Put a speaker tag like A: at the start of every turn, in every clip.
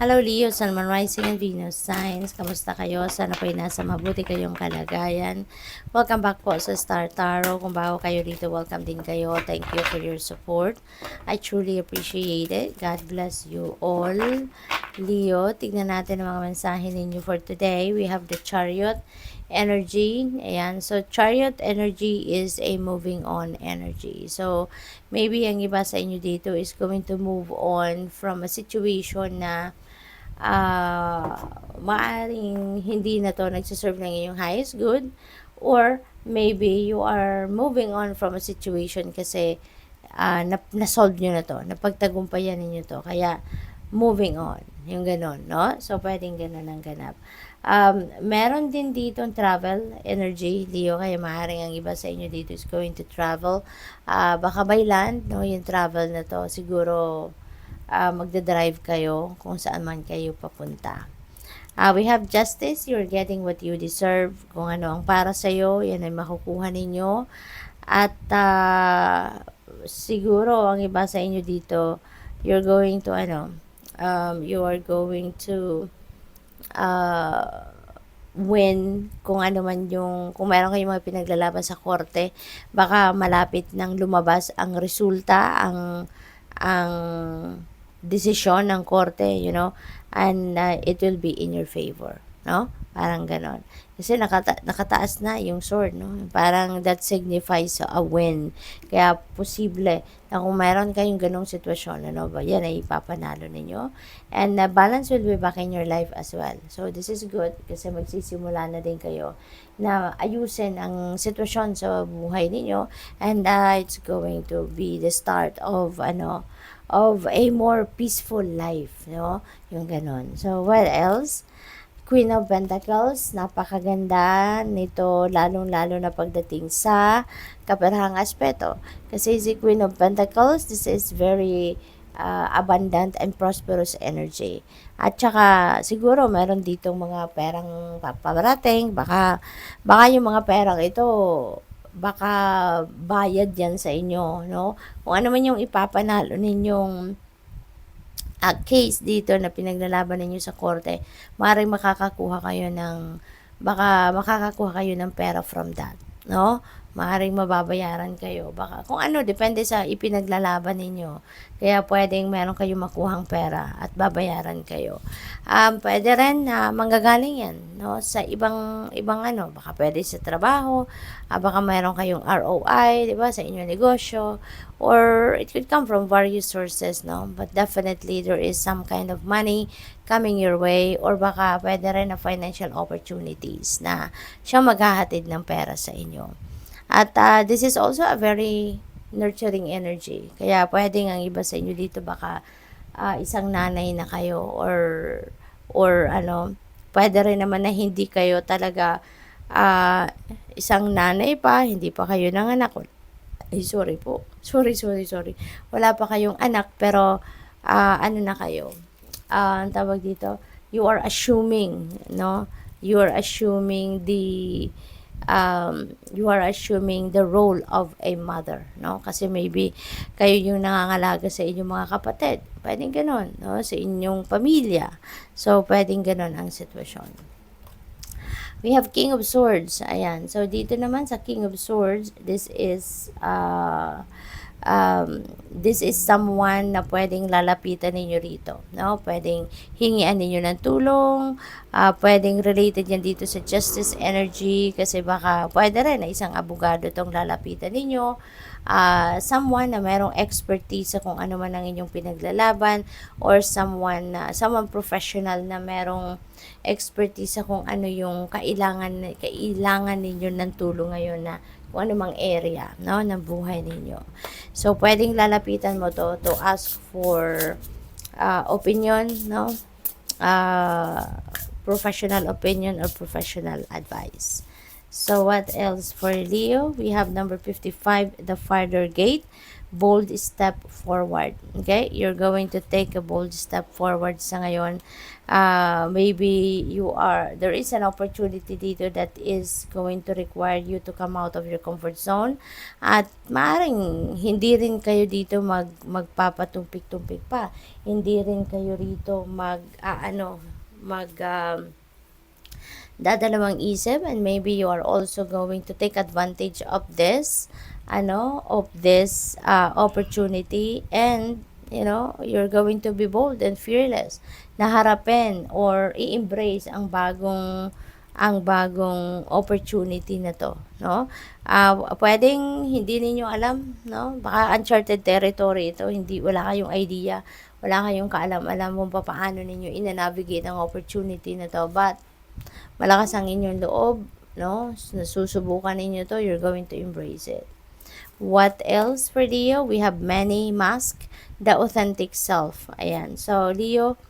A: Hello Leo, Sun, Moon, Rising and Venus Signs. Kamusta kayo? Sana po'y nasa mabuti kayong kalagayan. Welcome back po sa Star Tarot. Kung bago kayo dito, welcome din kayo. Thank you for your support. I truly appreciate it. God bless you all. Leo, tignan natin ang mga mensahe ninyo for today. We have the Chariot energy. Ayan. So, Chariot energy is a moving on energy. So, maybe ang iba sa inyo dito is going to move on from a situation na maaring hindi na to nagsiserve ng iyong highest good, or maybe you are moving on from a situation kasi na-solve nyo na to, napagtagumpayan ninyo to, kaya moving on, yung ganon, no? So, pwedeng ganon ang ganap. Meron din dito travel energy, Leo, kaya maaaring ang iba sa inyo dito is going to travel. Baka by land, no, yung travel na to, siguro magdadrive kayo kung saan man kayo papunta. We have justice, you're getting what you deserve. Kung ano ang para sa'yo, yan ay makukuha ninyo. At siguro, ang iba sa inyo dito, you're going to, you are going to win kung ano man yung, kung meron kayong mga pinaglalaban sa korte, baka malapit nang lumabas ang resulta, ang desisyon ng korte, and it will be in your favor, no? Parang ganon. Kasi nakataas na yung sword, no? Parang that signifies a win. Kaya posible na kung mayroon kayong ganong sitwasyon, yan ay ipapanalo ninyo. And balance will be back in your life as well. So this is good kasi magsisimula na din kayo na ayusin ang sitwasyon sa buhay ninyo, and it's going to be the start of a more peaceful life, no? Yung ganon. So, what else? Queen of Pentacles, napakaganda nito, lalong-lalo na pagdating sa kaparahang aspeto. Kasi si Queen of Pentacles, this is very abundant and prosperous energy. At saka, siguro, meron ditong mga perang paparating, baka yung mga perang ito, baka bayad yan sa inyo, no? Kung ano man yung ipapanalo ninyong case dito na pinaglalaban ninyo sa korte, maaaring baka makakakuha kayo ng pera from that, no? Maaaring mababayaran kayo. Baka, kung ano, depende sa ipinaglalaban ninyo. Kaya pwedeng meron kayong makuhang pera at babayaran kayo. Pwede rin na manggagaling yan, no? Sa ibang baka pwede sa trabaho, baka meron kayong ROI, di ba, sa inyong negosyo, or it could come from various sources, no? But definitely, there is some kind of money coming your way, or baka pwede rin na financial opportunities na siya maghahatid ng pera sa inyo. At this is also a very nurturing energy. Kaya pwedeng ang iba sa inyo dito baka isang nanay na kayo, or pwede rin naman na hindi kayo talaga isang nanay pa, hindi pa kayo nanganak. Ay, sorry po. Sorry. Wala pa kayong anak, pero ano na kayo? Ang tawag dito, you are assuming, no? You are assuming the role of a mother, no? Kasi maybe kayo yung nangangalaga sa inyong mga kapatid. Pwedeng ganon, no? Sa inyong pamilya. So, pwedeng ganon ang sitwasyon. We have King of Swords. Ayan. So, dito naman sa King of Swords, this is someone na pwedeng lalapitan ninyo rito, no? Pwedeng hingian ninyo ng tulong, pwedeng related yan dito sa justice energy, kasi baka pwede rin na isang abogado tong lalapitan ninyo, someone na merong expertise sa kung ano man ang inyong pinaglalaban, or someone professional na merong expertise sa kung ano yung kailangan ninyo ng tulong ngayon, na kung ano mang area, no, ng buhay ninyo. So, pwedeng lalapitan mo to ask for opinion, no? Professional opinion or professional advice. So, what else for Leo? We have number 55, the farther gate. bold step forward. Okay? You're going to take a bold step forward sa ngayon. Maybe there is an opportunity dito that is going to require you to come out of your comfort zone. At maaring hindi rin kayo dito magpapatumpik-tumpik pa. Hindi rin kayo rito dadalawang isip, and maybe you are also going to take advantage of this opportunity, and you're going to be bold and fearless na harapin or i-embrace ang bagong opportunity na to, no? Pwedeng hindi ninyo alam, no? Baka uncharted territory ito, wala kayong idea, wala kayong kaalam-alam kung paano ninyo ina-navigate ang opportunity na to, but malakas ang inyong loob, no? Nasusubukan ninyo to, you're going to embrace it. What else for Leo? We have many masks, the authentic self. Ayan. So, Leo,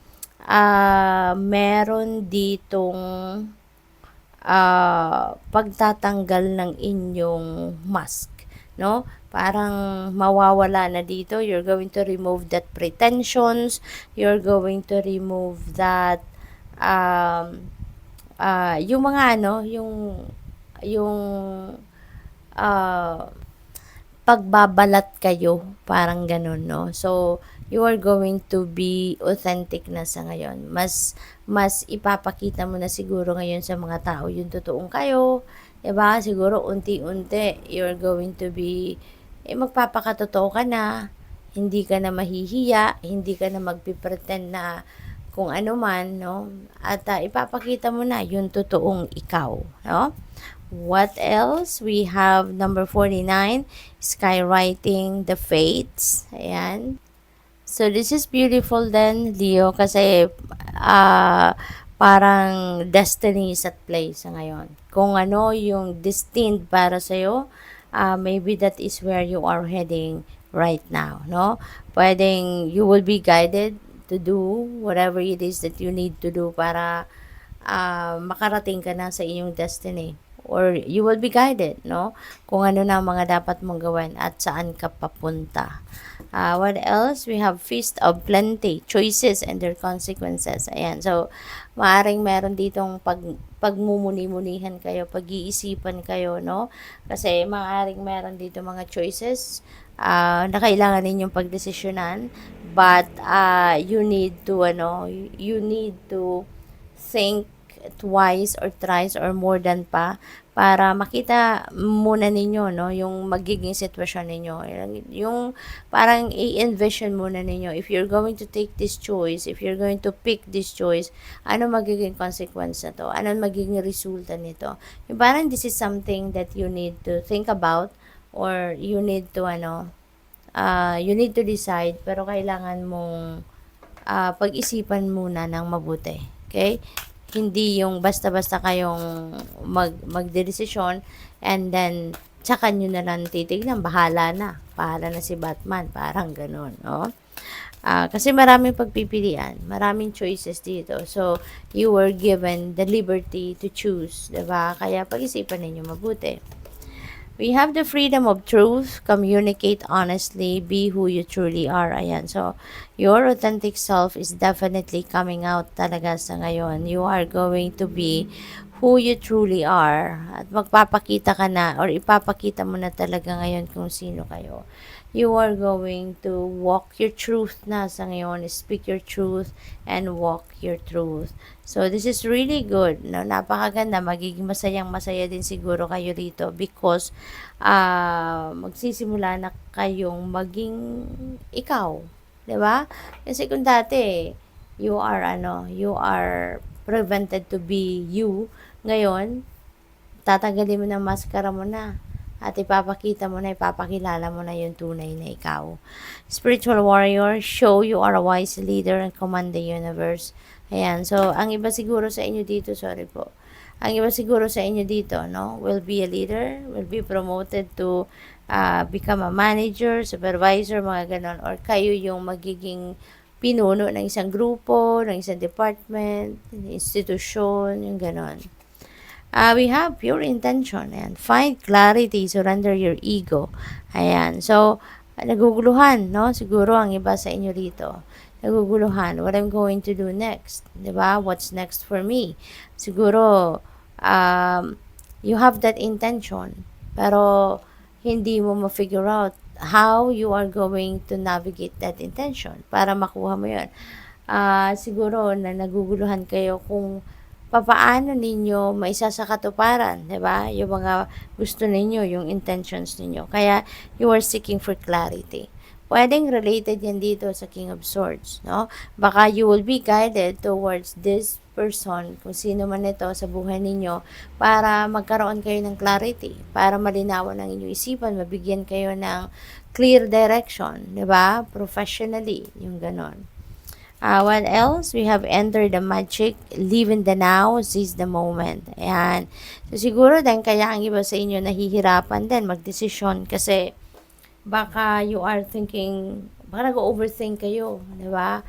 A: meron ditong pagtatanggal ng inyong mask, no? Parang mawawala na dito. You're going to remove that pretensions. You're going to remove that yung mga yung pagbabalat kayo, parang ganun, no? So, you are going to be authentic na sa ngayon. Mas ipapakita mo na siguro ngayon sa mga tao yung totoong kayo, diba? Siguro unti-unti, you're going to be, magpapakatotoo ka na, hindi ka na mahihiya, hindi ka na magpipretend na kung ano man, no? At ipapakita mo na yung totoong ikaw, no? What else? We have number 49, skywriting the fates. Ayan. So, this is beautiful then, Leo, kasi parang destiny is at play sa ngayon. Kung ano yung destined para sa'yo, maybe that is where you are heading right now, no? Pwedeng you will be guided to do whatever it is that you need to do para makarating ka na sa iyong destiny. Or you will be guided, no? Kung ano na mga dapat mong gawin at saan ka papunta. What else? We have feast of plenty, choices and their consequences. Ayan. So, maaring meron ditong pagmumuni-munihan kayo, pag-iisipan kayo, no? Kasi maaring meron dito mga choices na kailangan ninyong pagdesisyonan, but you need to think twice or thrice or more than pa para makita muna ninyo, no, yung magiging sitwasyon ninyo. Yung parang i-envision muna ninyo, if you're going to take this choice, if you're going to pick this choice, ano magiging consequence na to? Ano magiging resulta nito? Yung parang this is something that you need to think about, or you need to decide, pero kailangan mong pag-isipan muna ng mabuti. Okay? Hindi yung basta-basta kayong magdedesisyon and then tsaka nyo na lang titignan, bahala na si Batman, parang ganun, no? Kasi maraming pagpipilian, maraming choices dito. So, you were given the liberty to choose, diba? Kaya pag-isipan ninyo mabuti. We have the freedom of truth, communicate honestly, be who you truly are. Ayan. So, your authentic self is definitely coming out talaga sa ngayon. You are going to be who you truly are. At magpapakita ka na, or ipapakita mo na talaga ngayon kung sino kayo. You are going to walk your truth na sa ngayon, speak your truth, and walk your truth. So, this is really good. No? Napakaganda. Magiging masayang-masaya din siguro kayo rito because magsisimula na kayong maging ikaw. Diba? Kasi kung dati, you are prevented to be you. Ngayon, tatanggalin mo ng maskara mo na. At ipapakilala mo na yung tunay na ikaw. Spiritual warrior, show you are a wise leader and command the universe. Ayan, so ang iba siguro sa inyo dito, no, will be a leader, will be promoted to become a manager, supervisor, mga ganon, or kayo yung magiging pinuno ng isang grupo, ng isang department, institusyon, yung ganon. We have pure intention and find clarity, surrender your ego. Ayan. So, naguguluhan, no? Siguro ang iba sa inyo dito, naguguluhan, what I'm going to do next, 'di ba? What's next for me? Siguro, you have that intention, pero hindi mo ma-figure out how you are going to navigate that intention para makuha mo 'yon. Siguro na naguguluhan kayo kung papaano ninyo maisasakatuparan, 'di ba? Yung mga gusto ninyo, yung intentions ninyo. Kaya you are seeking for clarity. Pwedeng related yan dito sa King of Swords, no? Baka you will be guided towards this person, kung sino man ito sa buhay ninyo, para magkaroon kayo ng clarity, para malinawan ang inyong isipan, mabigyan kayo ng clear direction, 'di ba? Professionally, yung ganon. What else? We have entered the magic, live in the now, seize the moment. Ayan. So, siguro din, kaya ang iba sa inyo nahihirapan din magdesisyon kasi baka you are thinking, baka nag-overthink kayo, di ba?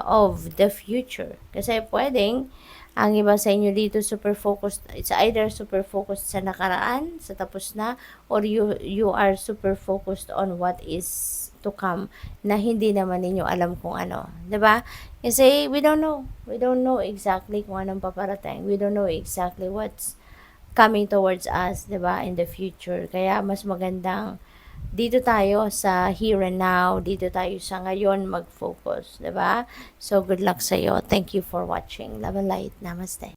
A: Of the future. Kasi pwedeng, ang iba sa inyo dito super focused, it's either super focused sa nakaraan, sa tapos na, or you are super focused on what is to come na hindi naman ninyo alam kung ano, 'di ba? Kasi we don't know. We don't know exactly kung anong paparating. We don't know exactly what's coming towards us, 'di ba, in the future. Kaya mas magandang dito tayo sa here and now, dito tayo sa ngayon mag-focus, 'di ba? So good luck sa iyo. Thank you for watching. Love and light. Namaste.